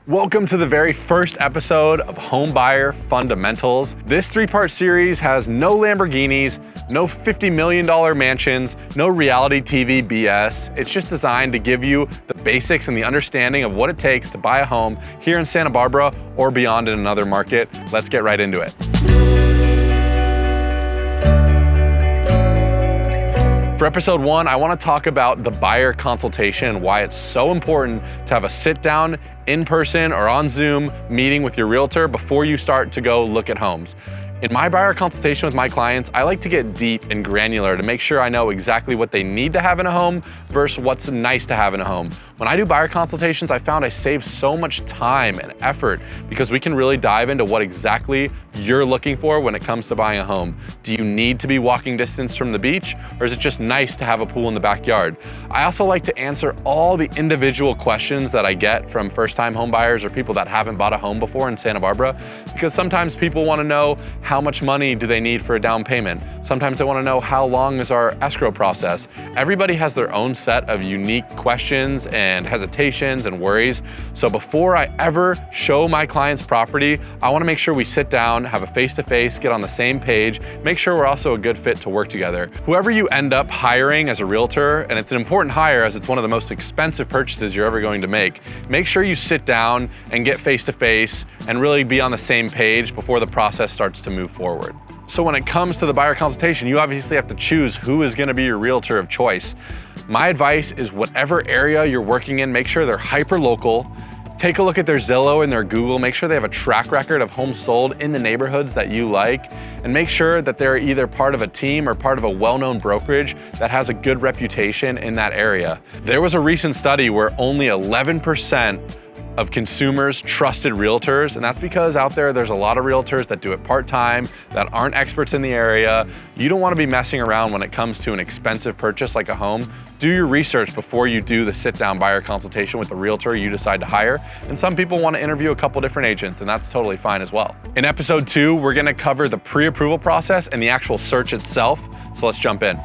Welcome to the very first episode of Home Buyer Fundamentals. This three-part series has no Lamborghinis, no $50 million mansions, no reality TV BS. It's just designed to give you the basics and the understanding of what it takes to buy a home here in Santa Barbara or beyond in another market. Let's get right into it. For episode 1, I want to talk about the buyer consultation and why it's so important to have a sit down in person or on Zoom meeting with your realtor before you start to go look at homes. In my buyer consultation with my clients, I like to get deep and granular to make sure I know exactly what they need to have in a home versus what's nice to have in a home. When I do buyer consultations, I found I save so much time and effort because we can really dive into what exactly you're looking for when it comes to buying a home. Do you need to be walking distance from the beach, or is it just nice to have a pool in the backyard? I also like to answer all the individual questions that I get from first-time home buyers or people that haven't bought a home before in Santa Barbara, because sometimes people want to know how much money do they need for a down payment. Sometimes they want to know how long is our escrow process. Everybody has their own set of unique questions and hesitations and worries. So before I ever show my clients property, I want to make sure we sit down, have a face-to-face, get on the same page, make sure we're also a good fit to work together. Whoever you end up hiring as a realtor, and it's an important hire as it's one of the most expensive purchases you're ever going to make sure you sit down and get face-to-face and really be on the same page before the process starts to move forward. So when it comes to the buyer consultation, you obviously have to choose who is going to be your realtor of choice. My advice is whatever area you're working in, make sure they're hyper local. Take a look at their Zillow and their Google, make sure they have a track record of homes sold in the neighborhoods that you like, and make sure that they're either part of a team or part of a well-known brokerage that has a good reputation in that area. There was a recent study where only 11% of consumers trusted realtors, and that's because out there's a lot of realtors that do it part-time, that aren't experts in the area. You don't want to be messing around when it comes to an expensive purchase like a home. Do your research before you do the sit-down buyer consultation with the realtor you decide to hire. And some people want to interview a couple different agents, and that's totally fine as well. In episode 2, we're going to cover the pre-approval process and the actual search itself. So let's jump in.